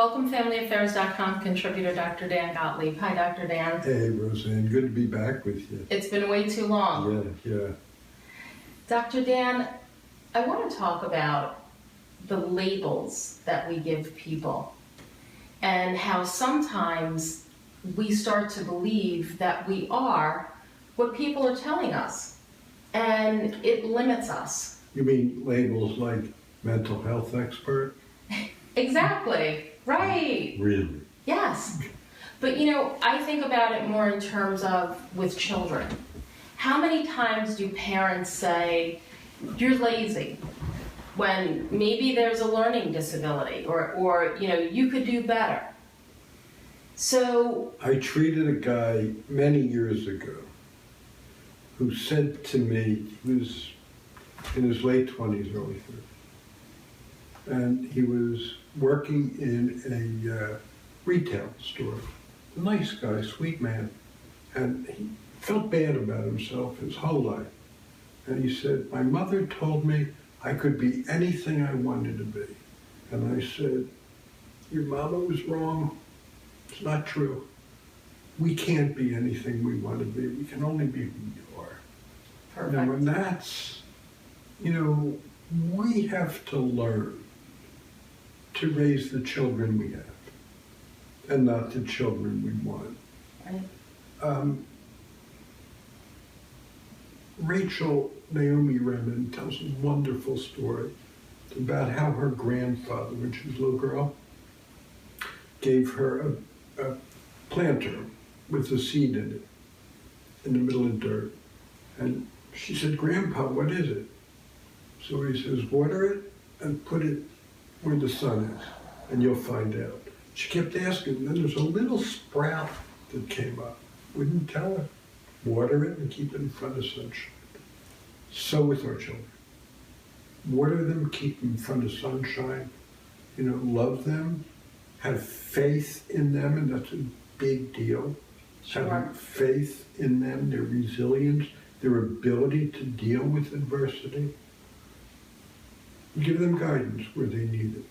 Welcome, FamilyAffaires.com contributor Dr. Dan Gottlieb. Hi, Dr. Dan. Hey, Roseanne. Good to be back with you. It's been way too long. Yeah. Dr. Dan, I want to talk about the labels that we give people and how sometimes we start to believe that we are what people are telling us, and it limits us. You mean labels like mental health expert? Exactly. Right. Really? Yes. But I think about it more in terms of with children. How many times do parents say, you're lazy, when maybe there's a learning disability or you could do better? So I treated a guy many years ago who said to me, he was in his late 20s, early 30s, and he was working in a retail store. A nice guy, sweet man, and he felt bad about himself his whole life. And he said, my mother told me I could be anything I wanted to be. And I said, your mama was wrong. It's not true. We can't be anything we want to be. We can only be who you are. perfect. Now, and that's, we have to learn to raise the children we have and not the children we want. Right. Rachel Naomi Remen tells a wonderful story about how her grandfather, when she was a little girl, gave her a planter with a seed in it in the middle of dirt. And she said, Grandpa, what is it? So he says, water it and put it where the sun is, and you'll find out. She kept asking, and then there's a little sprout that came up. Wouldn't tell her. Water it and keep it in front of sunshine. So with our children. Water them, keep them in front of sunshine. Love them, have faith in them, and that's a big deal. Sure. Having faith in them, their resilience, their ability to deal with adversity. Give them guidance where they need it.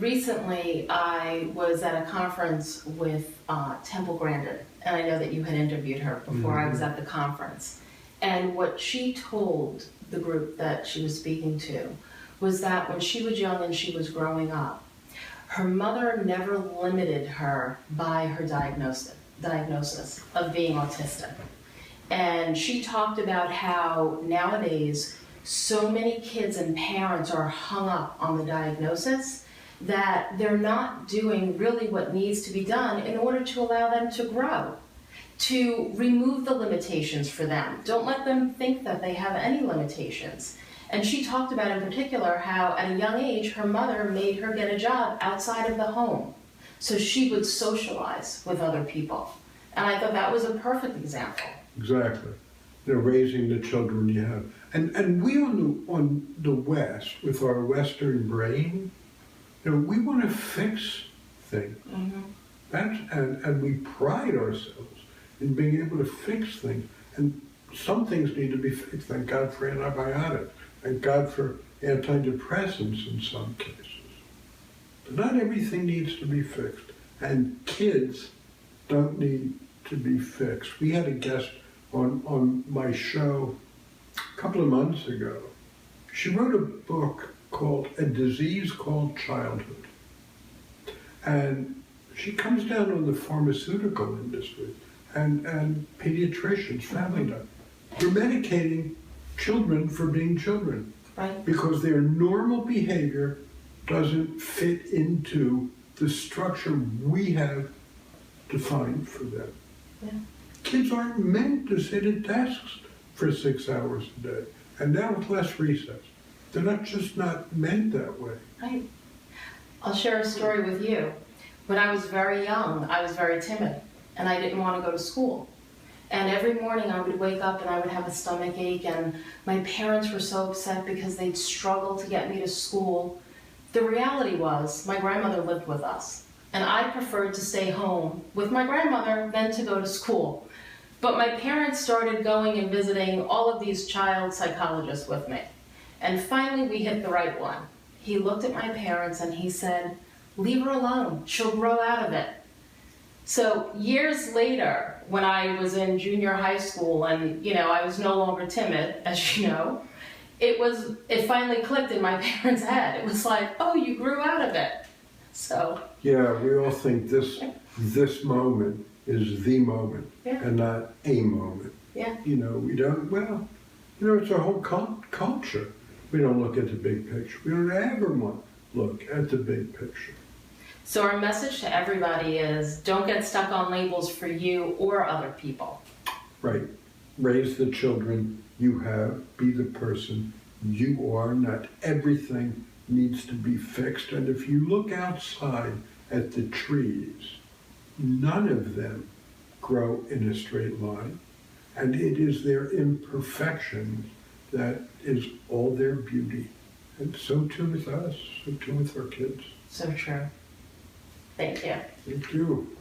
Recently I was at a conference with Temple Grandin, and I know that you had interviewed her before. I was at the conference. And what she told the group that she was speaking to was that when she was young and she was growing up, her mother never limited her by her diagnosis of being autistic. And she talked about how nowadays so many kids and parents are hung up on the diagnosis that they're not doing really what needs to be done in order to allow them to grow, to remove the limitations for them. Don't let them think that they have any limitations. And she talked about in particular how at a young age her mother made her get a job outside of the home so she would socialize with other people. And I thought that was a perfect example. Exactly. Raising the children you have. And we on the West, with our Western brain, we want to fix things. Mm-hmm. And we pride ourselves in being able to fix things. And some things need to be fixed. Thank God for antibiotics. Thank God for antidepressants in some cases. But not everything needs to be fixed. And kids don't need to be fixed. We had a guest on my show a couple of months ago. She wrote a book called A Disease Called Childhood. And she comes down on the pharmaceutical industry and pediatricians, family doctors. We're medicating children for being children. Right. Because their normal behavior doesn't fit into the structure we have defined for them. Yeah. Kids aren't meant to sit at desks for 6 hours a day, and now with less recess. They're not meant that way. Right. I'll share a story with you. When I was very young, I was very timid, and I didn't want to go to school. And every morning I would wake up and I would have a stomach ache, and my parents were so upset because they'd struggle to get me to school. The reality was my grandmother lived with us, and I preferred to stay home with my grandmother than to go to school. But my parents started going and visiting all of these child psychologists with me. And finally we hit the right one. he looked at my parents and he said, "Leave her alone, she'll grow out of it." So years later, when I was in junior high school and, I was no longer timid, as you know, it finally clicked in my parents' head. It was like, oh, you grew out of it. So. Yeah, we all think this moment is the moment, Yeah. and not a moment. Yeah. We don't, it's a whole culture. We don't look at the big picture. We don't ever want to look at the big picture. So our message to everybody is, don't get stuck on labels for you or other people. Right. Raise the children you have. Be the person you are. Not everything needs to be fixed. And if you look outside at the trees, none of them grow in a straight line. And it is their imperfections that is all their beauty. And so too with us, so too with our kids. So true. Thank you. Thank you.